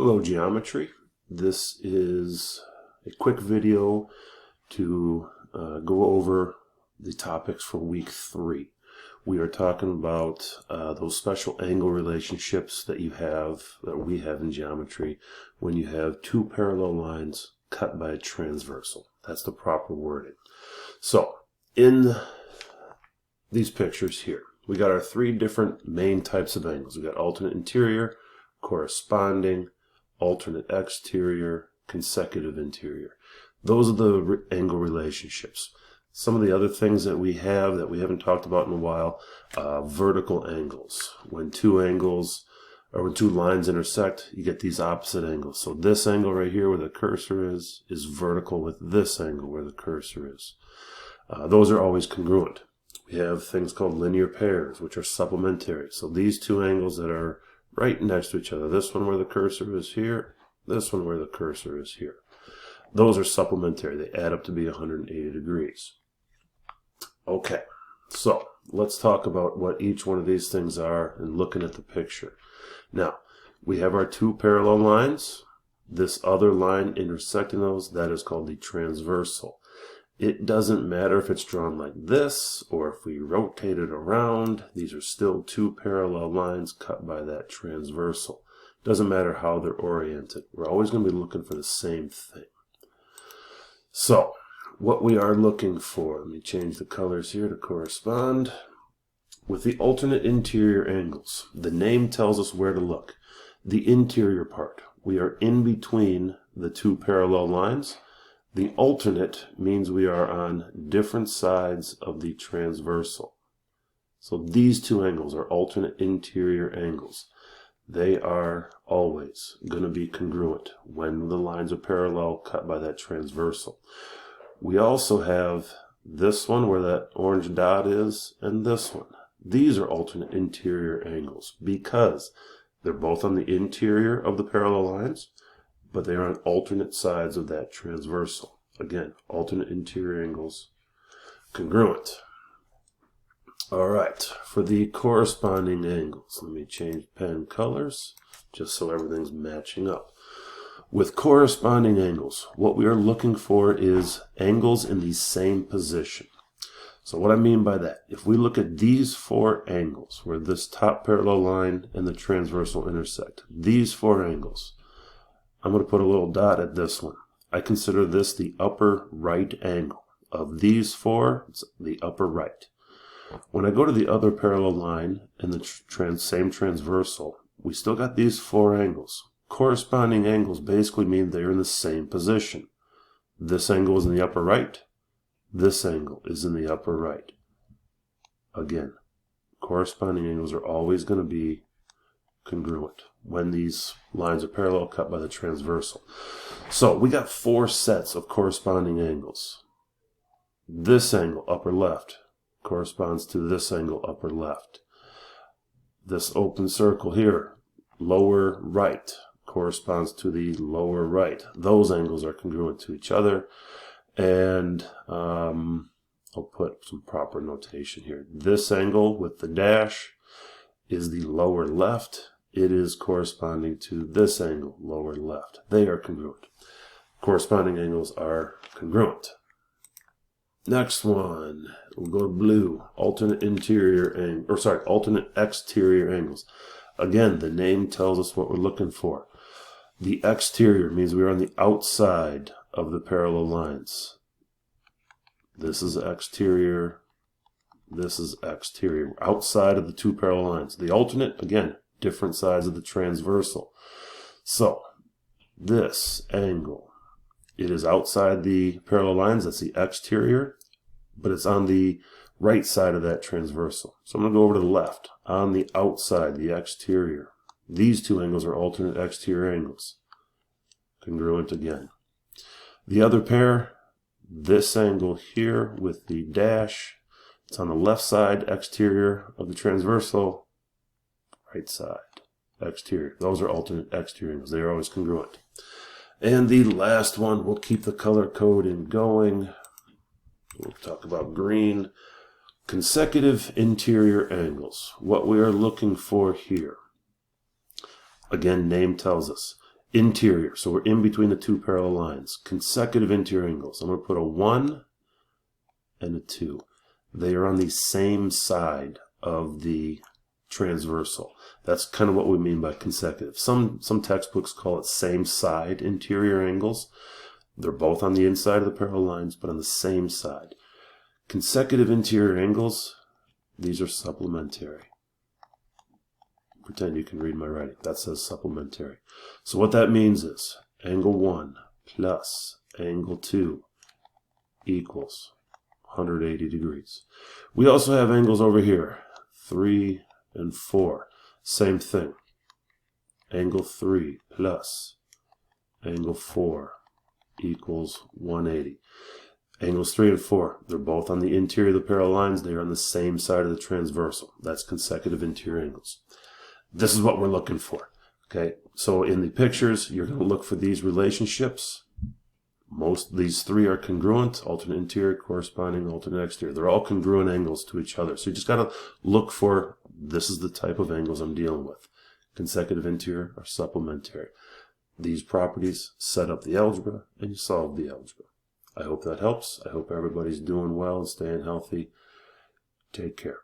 Hello geometry. This is a quick video to go over the topics for week 3. We are talking about those special angle relationships that we have in geometry when you have two parallel lines cut by a transversal. That's the proper wording. So in these pictures here, we got our 3 different main types of angles. We got alternate interior, corresponding, alternate exterior, consecutive interior. Those are the angle relationships. Some of the other things that we haven't talked about in a while, vertical angles. When two lines intersect, you get these opposite angles. So this angle right here where the cursor is vertical with this angle where the cursor is. Those are always congruent. We have things called linear pairs, which are supplementary. So these two angles that are right next to each other. This one where the cursor is here, this one where the cursor is here. Those are supplementary. They add up to be 180 degrees. Okay, so let's talk about what each one of these things are and looking at the picture. Now, we have our 2 parallel lines. This other line intersecting those, that is called the transversal. It doesn't matter if it's drawn like this or if we rotate it around. These are still 2 parallel lines cut by that transversal. Doesn't matter how they're oriented. We're always going to be looking for the same thing. So, what we are looking for, let me change the colors here to correspond. With the alternate interior angles, the name tells us where to look. The interior part, we are in between the 2 parallel lines. The alternate means we are on different sides of the transversal. So these 2 angles are alternate interior angles. They are always going to be congruent when the lines are parallel cut by that transversal. We also have this one where that orange dot is and this one. These are alternate interior angles because they're both on the interior of the parallel lines, but they are on alternate sides of that transversal. Again, alternate interior angles, congruent. All right, for the corresponding angles, let me change pen colors just so everything's matching up. With corresponding angles, what we are looking for is angles in the same position. So what I mean by that, if we look at these 4 angles, where this top parallel line and the transversal intersect, these 4 angles, I'm going to put a little dot at this one. I consider this the upper right angle. Of these 4, it's the upper right. When I go to the other parallel line and the same transversal, we still got these 4 angles. Corresponding angles basically mean they're in the same position. This angle is in the upper right. This angle is in the upper right. Again, corresponding angles are always going to be congruent when these lines are parallel cut by the transversal. So we got 4 sets of corresponding angles. This angle, upper left, corresponds to this angle, upper left. This open circle here, lower right, corresponds to the lower right. Those angles are congruent to each other. And I'll put some proper notation here. This angle with the dash is the lower left. It is corresponding to this angle, lower left. They are congruent. Corresponding angles are congruent. Next one, we'll go to blue. Alternate exterior angles. Again, the name tells us what we're looking for. The exterior means we are on the outside of the parallel lines. This is exterior. This is exterior. Outside of the 2 parallel lines. The alternate, again, different sides of the transversal. So, this angle, it is outside the parallel lines. That's the exterior, but it's on the right side of that transversal. So I'm going to go over to the left. On the outside, the exterior. These 2 angles are alternate exterior angles. Congruent again. The other pair, this angle here with the dash, it's on the left side, exterior of the transversal, right side, exterior. Those are alternate exterior angles. They are always congruent. And the last one, we'll keep the color coding going. We'll talk about green. Consecutive interior angles. What we are looking for here. Again, name tells us. Interior, so we're in between the two parallel lines. Consecutive interior angles. I'm going to put a 1 and a 2. They are on the same side of the transversal. That's kind of what we mean by consecutive. Some textbooks call it same side interior angles. They're both on the inside of the parallel lines, but on the same side. Consecutive interior angles, these are supplementary. Pretend you can read my writing. That says supplementary. So what that means is angle 1 plus angle 2 equals 180 degrees. We also have angles over here, 3 and 4. Same thing. Angle 3 plus angle 4 equals 180. Angles 3 and 4, they're both on the interior of the parallel lines. They are on the same side of the transversal. That's consecutive interior angles. This is what we're looking for. Okay, so in the pictures, you're going to look for these relationships. These three are congruent, alternate interior, corresponding alternate exterior. They're all congruent angles to each other. So you just got to look for, this is the type of angles I'm dealing with. Consecutive interior or supplementary. These properties set up the algebra, and you solve the algebra. I hope that helps. I hope everybody's doing well and staying healthy. Take care.